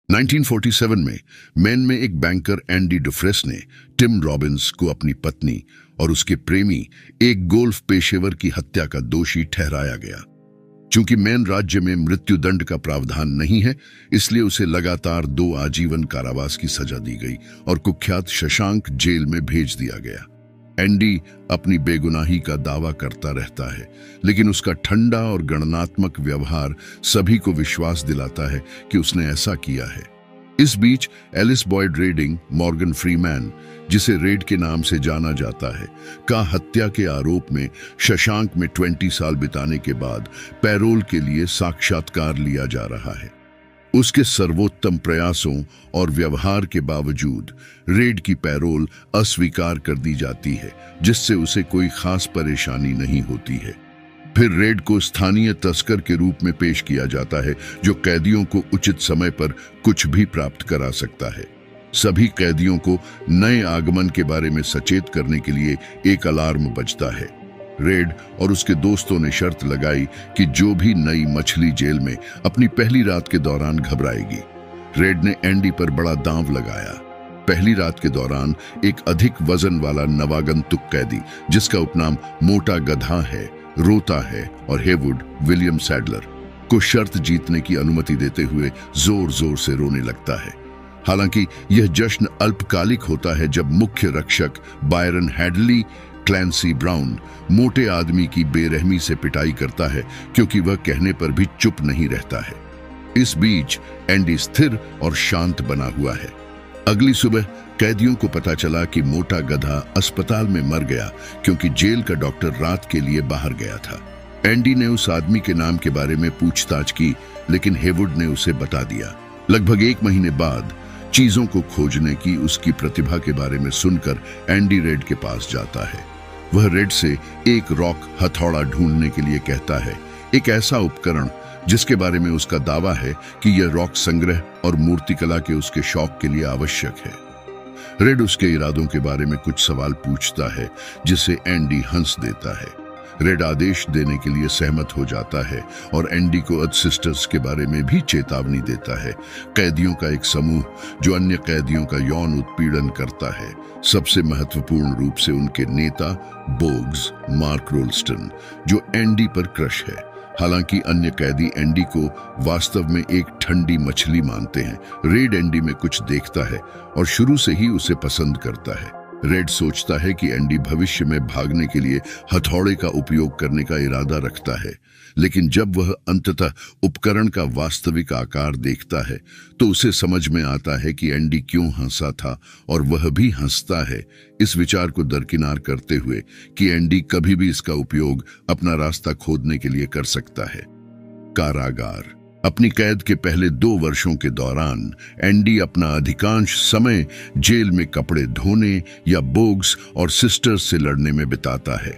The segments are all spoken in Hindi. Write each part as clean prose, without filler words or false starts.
1947 में मैन में एक बैंकर एंडी डुफ्रेस ने टिम रॉबिन्स को अपनी पत्नी और उसके प्रेमी एक गोल्फ पेशेवर की हत्या का दोषी ठहराया गया। चूंकि मैन राज्य में मृत्युदंड का प्रावधान नहीं है, इसलिए उसे लगातार 2 आजीवन कारावास की सजा दी गई और कुख्यात शशांक जेल में भेज दिया गया। एंडी अपनी बेगुनाही का दावा करता रहता है, लेकिन उसका ठंडा और गणनात्मक व्यवहार सभी को विश्वास दिलाता है कि उसने ऐसा किया है। इस बीच Ellis Boyd Redding, Morgan Freeman, जिसे रेड के नाम से जाना जाता है, का हत्या के आरोप में शशांक में 20 साल बिताने के बाद पैरोल के लिए साक्षात्कार लिया जा रहा है। उसके सर्वोत्तम प्रयासों और व्यवहार के बावजूद रेड की पैरोल अस्वीकार कर दी जाती है, जिससे उसे कोई खास परेशानी नहीं होती है। फिर रेड को स्थानीय तस्कर के रूप में पेश किया जाता है, जो कैदियों को उचित समय पर कुछ भी प्राप्त करा सकता है। सभी कैदियों को नए आगमन के बारे में सचेत करने के लिए एक अलार्म बजता है। रेड और उसके दोस्तों ने शर्त लगाई कि जो भी नई मछली जेल में अपनी पहली रात के दौरान घबराएगी। रेड ने एंडी पर बड़ा दांव लगाया। पहली रात के दौरान एक अधिक वजन वाला नवागंतुक कैदी, जिसका उपनाम मोटा गधा है, रोता है और हेवुड, विलियम सैडलर, को शर्त जीतने की अनुमति देते हुए जोर जोर से रोने लगता है। हालांकि यह जश्न अल्पकालिक होता है, जब मुख्य रक्षक बायरन हैडली क्लैंसी ब्राउन मोटे आदमी की बेरहमी से पिटाई करता है, क्योंकि वह कहने पर भी चुप नहीं रहता है। इस बीच एंडी स्थिर और शांत बना हुआ है। अगली सुबह कैदियों को पता चला कि मोटा गधा अस्पताल में मर गया, क्योंकि जेल का डॉक्टर रात के लिए बाहर गया था। एंडी ने उस आदमी के नाम के बारे में पूछताछ की, लेकिन हेवुड ने उसे बता दिया। लगभग 1 महीने बाद चीजों को खोजने की उसकी प्रतिभा के बारे में सुनकर एंडी रेड के पास जाता है। वह रेड से एक रॉक हथौड़ा ढूंढने के लिए कहता है, एक ऐसा उपकरण जिसके बारे में उसका दावा है कि यह रॉक संग्रह और मूर्तिकला के उसके शौक के लिए आवश्यक है। रेड उसके इरादों के बारे में कुछ सवाल पूछता है, जिसे एंडी हंस देता है। रेड आदेश देने के लिए सहमत हो जाता है और एंडी को अद सिस्टर्स के बारे में भी चेतावनी देता है, कैदियों का एक समूह जो अन्य कैदियों का यौन उत्पीड़न करता है, सबसे महत्वपूर्ण रूप से उनके नेता बोग्स मार्क रोल्स्टन, जो एंडी पर क्रश है। हालांकि अन्य कैदी एंडी को वास्तव में एक ठंडी मछली मानते हैं। रेड एंडी में कुछ देखता है और शुरू से ही उसे पसंद करता है। रेड सोचता है कि एंडी भविष्य में भागने के लिए हथौड़े का उपयोग करने का इरादा रखता है, लेकिन जब वह अंततः उपकरण का वास्तविक आकार देखता है, तो उसे समझ में आता है कि एंडी क्यों हंसा था, और वह भी हंसता है, इस विचार को दरकिनार करते हुए कि एंडी कभी भी इसका उपयोग अपना रास्ता खोदने के लिए कर सकता है। कारागार। अपनी कैद के पहले 2 वर्षों के दौरान एंडी अपना अधिकांश समय जेल में कपड़े धोने या बोग्स और सिस्टर्स से लड़ने में बिताता है।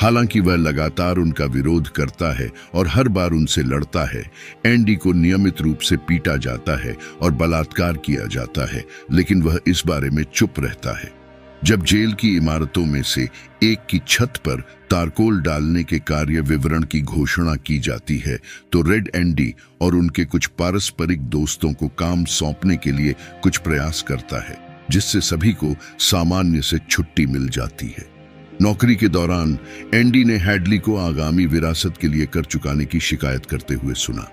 हालांकि वह लगातार उनका विरोध करता है और हर बार उनसे लड़ता है, एंडी को नियमित रूप से पीटा जाता है और बलात्कार किया जाता है, लेकिन वह इस बारे में चुप रहता है। जब जेल की इमारतों में से एक की छत पर तारकोल डालने के कार्य विवरण की घोषणा की जाती है, तो रेड एंडी और उनके कुछ पारस्परिक दोस्तों को काम सौंपने के लिए कुछ प्रयास करता है, जिससे सभी को सामान्य से छुट्टी मिल जाती है। नौकरी के दौरान एंडी ने हैडली को आगामी विरासत के लिए कर चुकाने की शिकायत करते हुए सुना।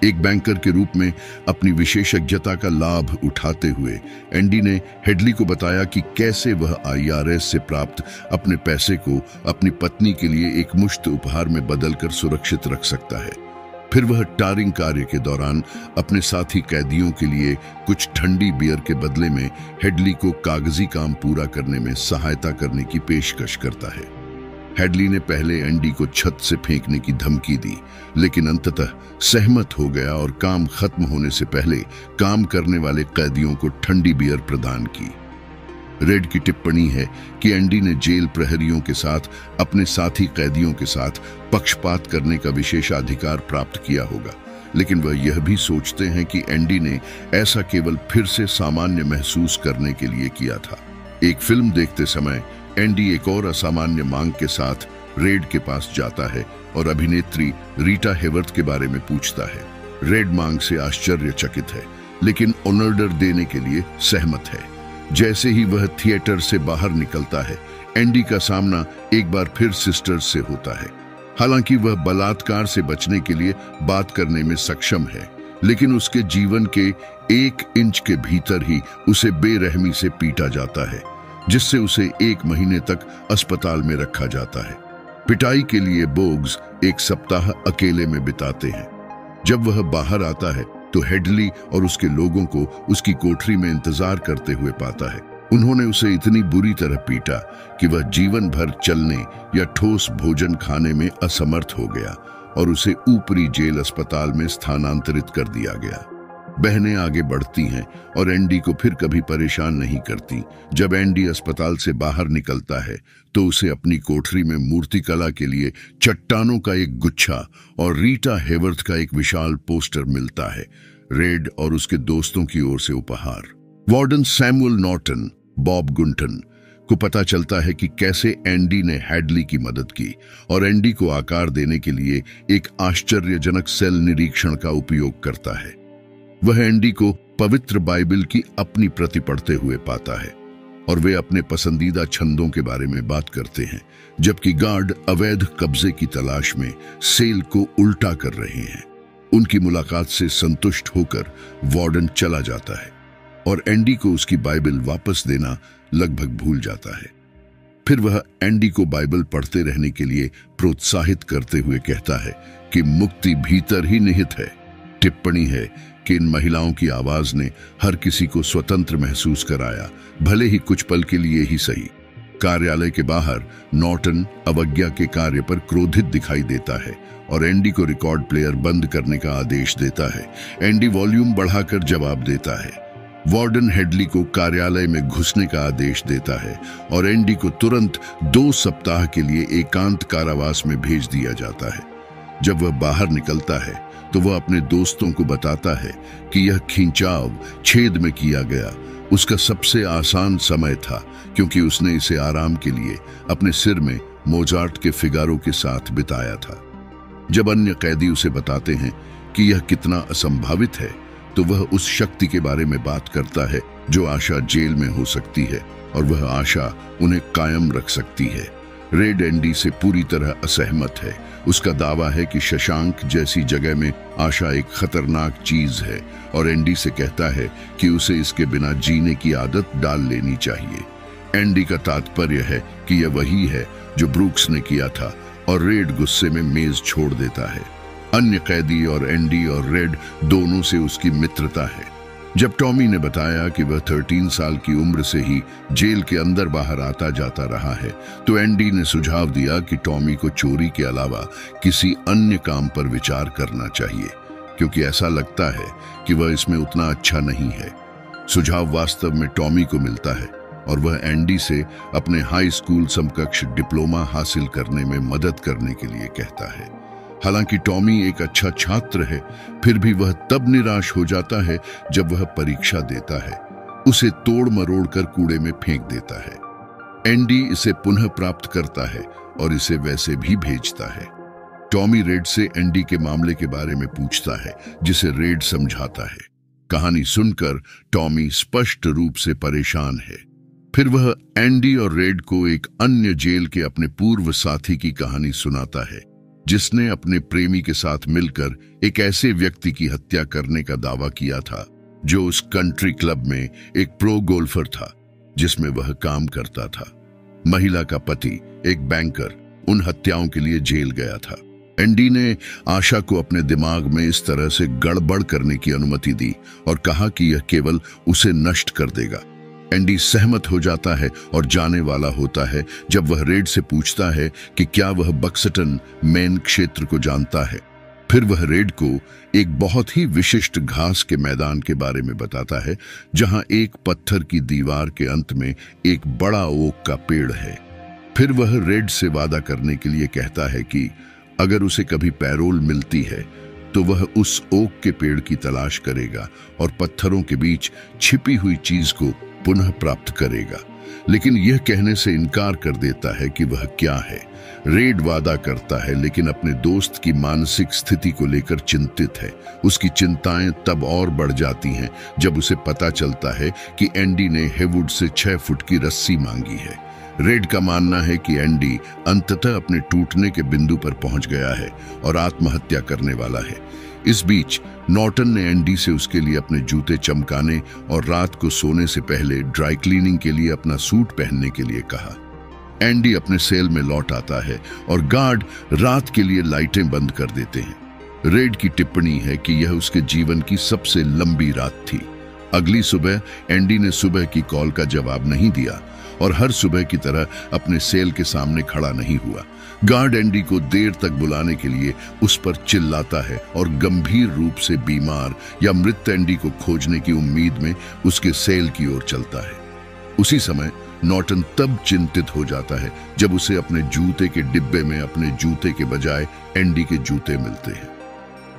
एक बैंकर के रूप में अपनी विशेषज्ञता का लाभ उठाते हुए एंडी ने हेडली को बताया कि कैसे वह IRS से प्राप्त अपने पैसे को अपनी पत्नी के लिए एक मुश्त उपहार में बदलकर सुरक्षित रख सकता है। फिर वह टारिंग कार्य के दौरान अपने साथी कैदियों के लिए कुछ ठंडी बियर के बदले में हेडली को कागजी काम पूरा करने में सहायता करने की पेशकश करता है। हेडली ने पहले एंडी को छत से फेंकने की धमकी दी, लेकिन अंततः सहमत हो गया और काम खत्म होने से पहले काम करने वाले कैदियों को ठंडी बियर प्रदान की। रेड की टिप्पणी है कि एंडी ने जेल प्रहरियों के साथ अपने साथी कैदियों के साथ पक्षपात करने का विशेषाधिकार प्राप्त किया होगा, लेकिन वह यह भी सोचते हैं कि एंडी ने ऐसा केवल फिर से सामान्य महसूस करने के लिए किया था। एक फिल्म देखते समय एंडी एक और असामान्य मांग के साथ रेड के पास जाता है और अभिनेत्री रीटा हेवर्थ के बारे में पूछता है। रेड मांग से आश्चर्यचकित है, लेकिन ऑर्डर देने के लिए सहमत है। जैसे ही वह थिएटर से बाहर निकलता है, एंडी का सामना एक बार फिर सिस्टर्स से होता है। हालांकि वह बलात्कार से बचने के लिए बात करने में सक्षम है, लेकिन उसके जीवन के 1 इंच के भीतर ही उसे बेरहमी से पीटा जाता है, जिससे उसे 1 महीने तक अस्पताल में रखा जाता है। पिटाई के लिए बोग्स 1 सप्ताह अकेले में बिताते हैं। जब वह बाहर आता है तो हेडली और उसके लोगों को उसकी कोठरी में इंतजार करते हुए पाता है। उन्होंने उसे इतनी बुरी तरह पीटा कि वह जीवन भर चलने या ठोस भोजन खाने में असमर्थ हो गया और उसे ऊपरी जेल अस्पताल में स्थानांतरित कर दिया गया। बहनें आगे बढ़ती हैं और एंडी को फिर कभी परेशान नहीं करती। जब एंडी अस्पताल से बाहर निकलता है तो उसे अपनी कोठरी में मूर्तिकला के लिए चट्टानों का एक गुच्छा और रीटा हेवर्थ का एक विशाल पोस्टर मिलता है, रेड और उसके दोस्तों की ओर से उपहार। वार्डन सैमुअल नॉर्टन, बॉब गुंटन को पता चलता है कि कैसे एंडी ने हैडली की मदद की और एंडी को आकार देने के लिए एक आश्चर्यजनक सेल निरीक्षण का उपयोग करता है। वह एंडी को पवित्र बाइबल की अपनी प्रति पढ़ते हुए पाता है और वे अपने पसंदीदा छंदों के बारे में बात करते हैं, जबकि गार्ड अवैध कब्जे की तलाश में सेल को उल्टा कर रहे हैं। उनकी मुलाकात से संतुष्ट होकर वार्डन चला जाता है और एंडी को उसकी बाइबल वापस देना लगभग भूल जाता है। फिर वह एंडी को बाइबल पढ़ते रहने के लिए प्रोत्साहित करते हुए कहता है कि मुक्ति भीतर ही निहित है। टिप्पणी है कि इन महिलाओं की आवाज ने हर किसी को स्वतंत्र महसूस कराया, भले ही कुछ पल के लिए ही सही। कार्यालय के बाहर नॉर्टन अवज्ञा के कार्य पर क्रोधित दिखाई देता है और एंडी को रिकॉर्ड प्लेयर बंद करने का आदेश देता है। एंडी वॉल्यूम बढ़ाकर जवाब देता है। वार्डन हेडली को कार्यालय में घुसने का आदेश देता है और एंडी को तुरंत 2 सप्ताह के लिए एकांत कारावास में भेज दिया जाता है। जब वह बाहर निकलता है तो वह अपने दोस्तों को बताता है कि यह खिंचाव छेद में किया गया उसका सबसे आसान समय था, क्योंकि उसने इसे आराम के लिए अपने सिर में मोजार्ट के फिगारो के साथ बिताया था। जब अन्य कैदी उसे बताते हैं कि यह कितना असंभावित है, तो वह उस शक्ति के बारे में बात करता है जो आशा जेल में हो सकती है और वह आशा उन्हें कायम रख सकती है। रेड एंडी से पूरी तरह असहमत है। उसका दावा है कि शशांक जैसी जगह में आशा एक खतरनाक चीज है और एंडी से कहता है कि उसे इसके बिना जीने की आदत डाल लेनी चाहिए। एंडी का तात्पर्य है कि यह वही है जो ब्रूक्स ने किया था और रेड गुस्से में मेज छोड़ देता है। अन्य कैदी और एंडी और रेड दोनों से उसकी मित्रता है। जब टॉमी ने बताया कि वह 13 साल की उम्र से ही जेल के अंदर बाहर आता जाता रहा है, तो एंडी ने सुझाव दिया कि टॉमी को चोरी के अलावा किसी अन्य काम पर विचार करना चाहिए, क्योंकि ऐसा लगता है कि वह इसमें उतना अच्छा नहीं है। सुझाव वास्तव में टॉमी को मिलता है और वह एंडी से अपने हाई स्कूल समकक्ष डिप्लोमा हासिल करने में मदद करने के लिए कहता है। हालांकि टॉमी एक अच्छा छात्र है, फिर भी वह तब निराश हो जाता है जब वह परीक्षा देता है। उसे तोड़ मरोड़ कर कूड़े में फेंक देता है। एंडी इसे पुनः प्राप्त करता है और इसे वैसे भी भेजता है। टॉमी रेड से एंडी के मामले के बारे में पूछता है, जिसे रेड समझाता है। कहानी सुनकर टॉमी स्पष्ट रूप से परेशान है। फिर वह एंडी और रेड को एक अन्य जेल के अपने पूर्व साथी की कहानी सुनाता है, जिसने अपने प्रेमी के साथ मिलकर एक ऐसे व्यक्ति की हत्या करने का दावा किया था जो उस कंट्री क्लब में एक प्रो गोल्फर था जिसमें वह काम करता था। महिला का पति, एक बैंकर, उन हत्याओं के लिए जेल गया था। एंडी ने आशा को अपने दिमाग में इस तरह से गड़बड़ करने की अनुमति दी और कहा कि यह केवल उसे नष्ट कर देगा। एंडी सहमत हो जाता है और जाने वाला होता है जब वह रेड से पूछता है कि क्या वह बक्सटन मेन क्षेत्र को जानता है। फिर वह रेड को एक बहुत ही विशिष्ट घास के मैदान के बारे में बताता है, जहां एक पत्थर की दीवार के अंत में एक बड़ा ओक का पेड़ है। फिर वह रेड से वादा करने के लिए कहता है कि अगर उसे कभी पैरोल मिलती है तो वह उस ओक के पेड़ की तलाश करेगा और पत्थरों के बीच छिपी हुई चीज को पुनः प्राप्त करेगा। लेकिन यह कहने से इनकार कर देता है कि वह क्या है। रेड वादा करता है, लेकिन अपने दोस्त की मानसिक स्थिति को लेकर चिंतित है। उसकी चिंताएं तब और बढ़ जाती हैं जब उसे पता चलता है कि एंडी ने हेवुड से 6 फुट की रस्सी मांगी है। रेड का मानना है कि एंडी अंततः अपने टूटने के बिंदु पर पहुंच गया है और आत्महत्या करने वाला है। इस बीच नॉर्टन ने एंडी से उसके लिए अपने जूते चमकाने और रात को सोने से पहले ड्राई क्लीनिंग के लिए अपना सूट पहनने के लिए कहा। एंडी अपने सेल में लौट आता है और गार्ड रात के लिए लाइटें बंद कर देते हैं। रेड की टिप्पणी है कि यह उसके जीवन की सबसे लंबी रात थी। अगली सुबह एंडी ने सुबह की कॉल का जवाब नहीं दिया और हर सुबह की तरह अपने सेल के सामने खड़ा नहीं हुआ। गार्ड एंडी को देर तक बुलाने के लिए उस पर चिल्लाता है और गंभीर रूप से बीमार या मृत एंडी को खोजने की उम्मीद में उसके सेल की ओर चलता है। उसी समय नॉर्टन तब चिंतित हो जाता है जब उसे अपने जूते के डिब्बे में अपने जूते के बजाय एंडी के जूते मिलते हैं।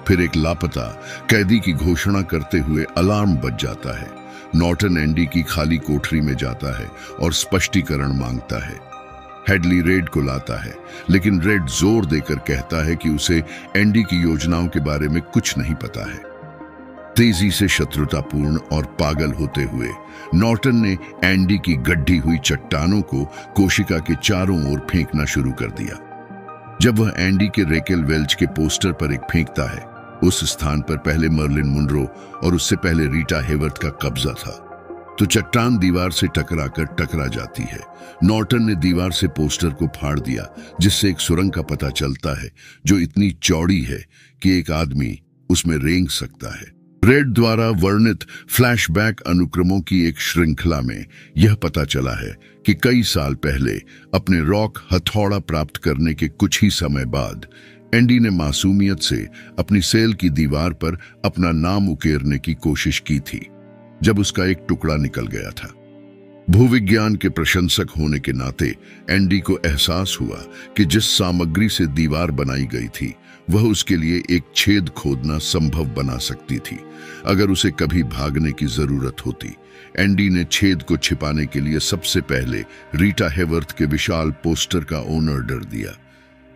फिर एक लापता कैदी की घोषणा करते हुए अलार्म बज जाता है। नॉर्टन एंडी की खाली कोठरी में जाता है और स्पष्टीकरण मांगता है। हेडली रेड को लाता है, लेकिन रेड जोर देकर कहता है कि उसे एंडी की योजनाओं के बारे में कुछ नहीं पता है। तेजी से शत्रुतापूर्ण और पागल होते हुए नॉर्टन ने एंडी की गड्ढी हुई चट्टानों को कोशिका के चारों ओर फेंकना शुरू कर दिया। जब वह एंडी के रेकेल वेल्च के पोस्टर पर एक फेंकता है, उस स्थान पर पहले मर्लिन मुनरो और उससे पहले रीटा हेवर्थ का कब्जा था, तो चट्टान दीवार से टकरा जाती है। नॉर्टन ने दीवार से पोस्टर को फाड़ दिया, जिससे एक सुरंग का पता चलता है जो इतनी चौड़ी है कि एक आदमी उसमें रेंग सकता है। रेड द्वारा वर्णित फ्लैशबैक अनुक्रमों की एक श्रृंखला में यह पता चला है कि कई साल पहले अपने रॉक हथौड़ा प्राप्त करने के कुछ ही समय बाद एंडी ने मासूमियत से अपनी सेल की दीवार पर अपना नाम उकेरने की कोशिश की थी, जब उसका एक टुकड़ा निकल गया था। भूविज्ञान के प्रशंसक होने के नाते एंडी को एहसास हुआ कि जिस सामग्री से दीवार बनाई गई थी वह उसके लिए एक छेद खोदना संभव बना सकती थी अगर उसे कभी भागने की जरूरत होती। एंडी ने छेद को छिपाने के लिए सबसे पहले रीटा हेवर्थ के विशाल पोस्टर का ओनर डर दिया।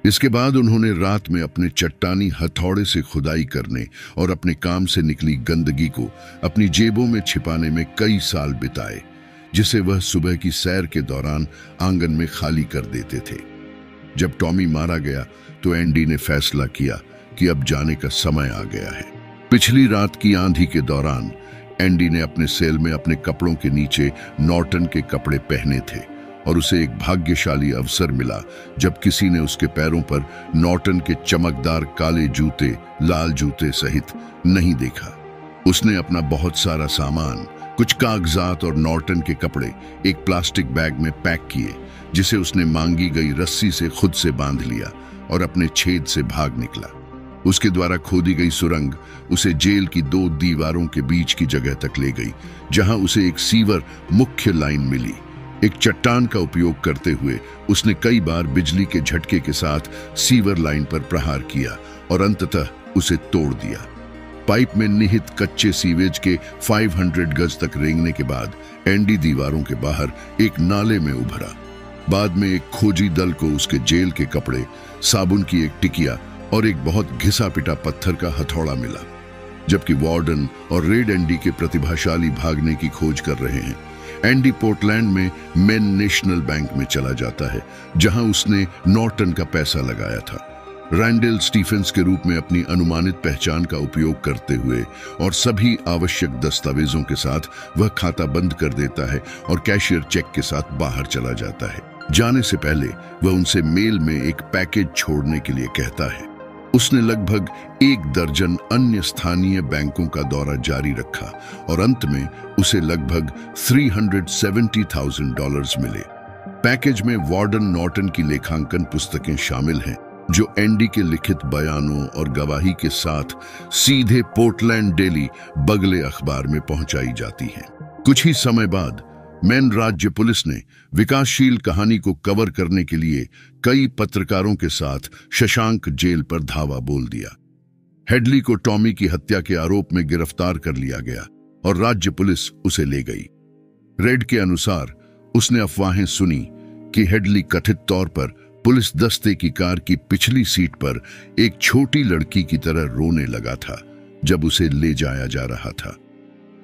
इसके बाद उन्होंने रात में अपने चट्टानी हथौड़े से खुदाई करने और अपने काम से निकली गंदगी को अपनी जेबों में छिपाने में कई साल बिताए, जिसे वह सुबह की सैर के दौरान आंगन में खाली कर देते थे। जब टॉमी मारा गया तो एंडी ने फैसला किया कि अब जाने का समय आ गया है। पिछली रात की आंधी के दौरान एंडी ने अपने सेल में अपने कपड़ों के नीचे नॉर्टन के कपड़े पहने थे और उसे एक भाग्यशाली अवसर मिला जब किसी ने उसके पैरों पर नॉर्टन के चमकदार काले जूते, लाल जूते सहित नहीं देखा। उसने अपना बहुत सारा सामान, कुछ कागजात और नॉर्टन के कपड़े एक प्लास्टिक बैग में पैक किए, जिसे उसने मांगी गई रस्सी से खुद से बांध लिया और अपने छेद से भाग निकला। उसके द्वारा खोदी गई सुरंग उसे जेल की 2 दीवारों के बीच की जगह तक ले गई, जहां उसे एक सीवर मुख्य लाइन मिली। एक चट्टान का उपयोग करते हुए उसने कई बार बिजली के झटके के साथ सीवर लाइन पर प्रहार किया और अंततः उसे तोड़ दिया। पाइप में निहित कच्चे सीवेज के 500 गज तक रेंगने के बाद एंडी दीवारों के बाहर एक नाले में उभरा। बाद में एक खोजी दल को उसके जेल के कपड़े, साबुन की एक टिकिया और एक बहुत घिसा पिटा पत्थर का हथौड़ा मिला। जबकि वार्डन और रेड एंडी के प्रतिभाशाली भागने की खोज कर रहे हैं, एंडी पोर्टलैंड में मेन नेशनल बैंक में चला जाता है, जहां उसने नॉर्टन का पैसा लगाया था। रैंडल स्टीफेंस के रूप में अपनी अनुमानित पहचान का उपयोग करते हुए और सभी आवश्यक दस्तावेजों के साथ वह खाता बंद कर देता है और कैशियर चेक के साथ बाहर चला जाता है। जाने से पहले वह उनसे मेल में एक पैकेज छोड़ने के लिए कहता है। उसने लगभग 1 दर्जन अन्य स्थानीय बैंकों का दौरा जारी रखा और अंत में उसे लगभग $370,000 मिले। पैकेज में वार्डन नॉर्टन की लेखांकन पुस्तकें शामिल हैं, जो एंडी के लिखित बयानों और गवाही के साथ सीधे पोर्टलैंड डेली बगले अखबार में पहुंचाई जाती हैं। कुछ ही समय बाद मैन राज्य पुलिस ने विकासशील कहानी को कवर करने के लिए कई पत्रकारों के साथ शशांक जेल पर धावा बोल दिया। हेडली को टॉमी की हत्या के आरोप में गिरफ्तार कर लिया गया और राज्य पुलिस उसे ले गई। रेड के अनुसार उसने अफवाहें सुनी कि हेडली कथित तौर पर पुलिस दस्ते की कार की पिछली सीट पर एक छोटी लड़की की तरह रोने लगा था जब उसे ले जाया जा रहा था।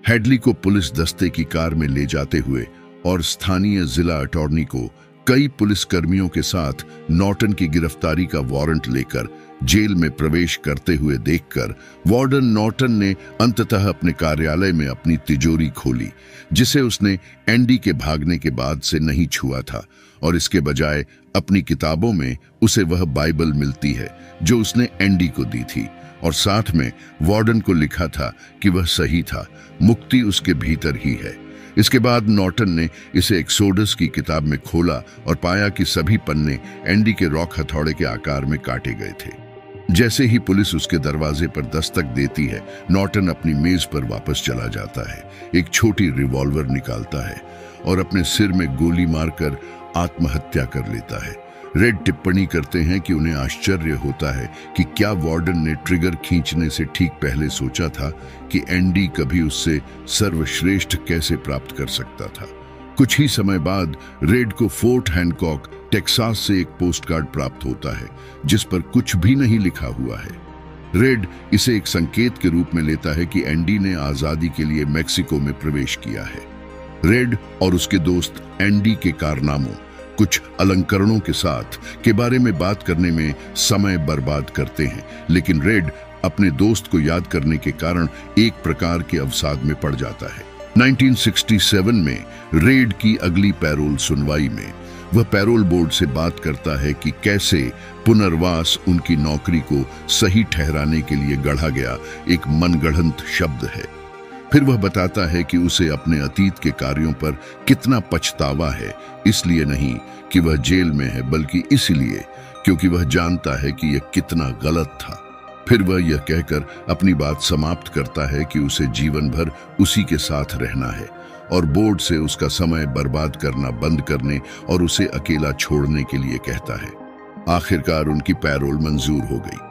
हेडली को पुलिस दस्ते की कार में ले जाते हुए और स्थानीय जिला अटॉर्नी को कई पुलिसकर्मियों के साथ नॉर्टन की गिरफ्तारी का वारंट लेकर जेल में प्रवेश करते हुए देखकर वार्डन नॉर्टन ने अंततः अपने कार्यालय में अपनी तिजोरी खोली, जिसे उसने एंडी के भागने के बाद से नहीं छुआ था, और इसके बजाय अपनी किताबों में उसे वह बाइबल मिलती है जो उसने एंडी को दी थी, और साथ में वार्डन को लिखा था कि वह सही था, मुक्ति उसके भीतर ही है। इसके बाद नॉर्टन ने इसे एक्सोडस की किताब में खोला और पाया कि सभी पन्ने एंडी के रॉक हथौड़े के आकार में काटे गए थे। जैसे ही पुलिस उसके दरवाजे पर दस्तक देती है, नॉर्टन अपनी मेज पर वापस चला जाता है, एक छोटी रिवॉल्वर निकालता है और अपने सिर में गोली मारकर आत्महत्या कर लेता है। रेड टिप्पणी करते हैं कि उन्हें आश्चर्य होता है कि क्या वार्डन ने ट्रिगर खींचने से ठीक पहले सोचा था कि एंडी कभी उससे सर्वश्रेष्ठ कैसे प्राप्त कर सकता था। कुछ ही समय बाद रेड को फोर्ट हैनकॉक टेक्सास से एक पोस्टकार्ड प्राप्त होता है जिस पर कुछ भी नहीं लिखा हुआ है। रेड इसे एक संकेत के रूप में लेता है कि एंडी ने आजादी के लिए मेक्सिको में प्रवेश किया है। रेड और उसके दोस्त एंडी के कारनामों, कुछ अलंकरणों के साथ के बारे में बात करने में समय बर्बाद करते हैं, लेकिन रेड अपने दोस्त को याद करने के कारण एक प्रकार के अवसाद में पड़ जाता है। 1967 में रेड की अगली पैरोल सुनवाई में वह पैरोल बोर्ड से बात करता है कि कैसे पुनर्वास उनकी नौकरी को सही ठहराने के लिए गढ़ा गया एक मनगढ़ंत शब्द है। फिर वह बताता है कि उसे अपने अतीत के कार्यों पर कितना पछतावा है, इसलिए नहीं कि वह जेल में है, बल्कि इसलिए क्योंकि वह जानता है कि यह कितना गलत था। फिर वह यह कहकर अपनी बात समाप्त करता है कि उसे जीवन भर उसी के साथ रहना है और बोर्ड से उसका समय बर्बाद करना बंद करने और उसे अकेला छोड़ने के लिए कहता है। आखिरकार उनकी पैरोल मंजूर हो गई।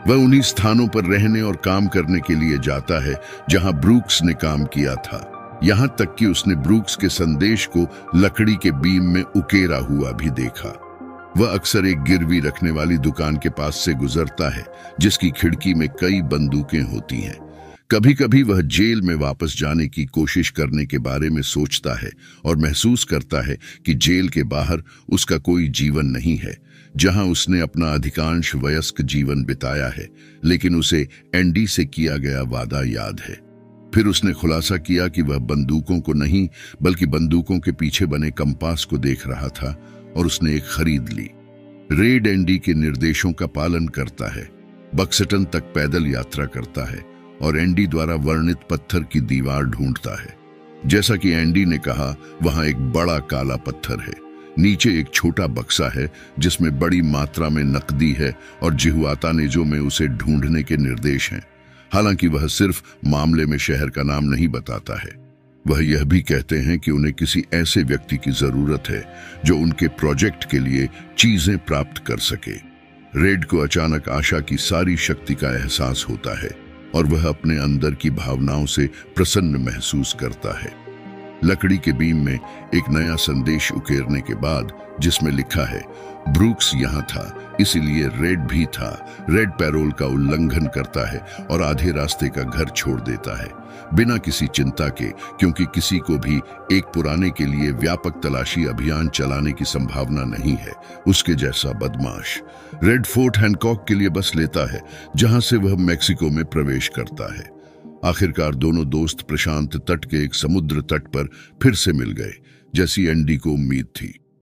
वह उन्हीं स्थानों पर रहने और काम करने के लिए जाता है जहां ब्रूक्स ने काम किया था, यहां तक कि उसने ब्रूक्स के संदेश को लकड़ी के बीम में उकेरा हुआ भी देखा। वह अक्सर एक गिरवी रखने वाली दुकान के पास से गुजरता है जिसकी खिड़की में कई बंदूकें होती हैं। कभी कभी वह जेल में वापस जाने की कोशिश करने के बारे में सोचता है और महसूस करता है कि जेल के बाहर उसका कोई जीवन नहीं है, जहां उसने अपना अधिकांश वयस्क जीवन बिताया है, लेकिन उसे एंडी से किया गया वादा याद है। फिर उसने खुलासा किया कि वह बंदूकों को नहीं बल्कि बंदूकों के पीछे बने कंपास को देख रहा था और उसने एक खरीद ली। रेड एंडी के निर्देशों का पालन करता है, बक्सटन तक पैदल यात्रा करता है और एंडी द्वारा वर्णित पत्थर की दीवार ढूंढता है। जैसा कि एंडी ने कहा, वहां एक बड़ा काला पत्थर है, नीचे एक छोटा बक्सा है जिसमें बड़ी मात्रा में नकदी है और जिहुआता नेजो में उसे ढूंढने के निर्देश हैं। हालांकि वह सिर्फ मामले में शहर का नाम नहीं बताता है, वह यह भी कहते हैं कि उन्हें किसी ऐसे व्यक्ति की जरूरत है जो उनके प्रोजेक्ट के लिए चीजें प्राप्त कर सके। रेड को अचानक आशा की सारी शक्ति का एहसास होता है और वह अपने अंदर की भावनाओं से प्रसन्न महसूस करता है। लकड़ी के बीम में एक नया संदेश उकेरने के बाद जिसमें लिखा है, ब्रूक्स यहाँ था इसीलिए रेड भी था। रेड पैरोल का उल्लंघन करता है और आधे रास्ते का घर छोड़ देता है बिना किसी चिंता के, क्योंकि किसी को भी एक पुराने के लिए व्यापक तलाशी अभियान चलाने की संभावना नहीं है उसके जैसा बदमाश। रेड फोर्ट हैनकॉक के लिए बस लेता है जहां से वह मेक्सिको में प्रवेश करता है। आखिरकार दोनों दोस्त प्रशांत तट के एक समुद्र तट पर फिर से मिल गए, जैसी एंडी को उम्मीद थी।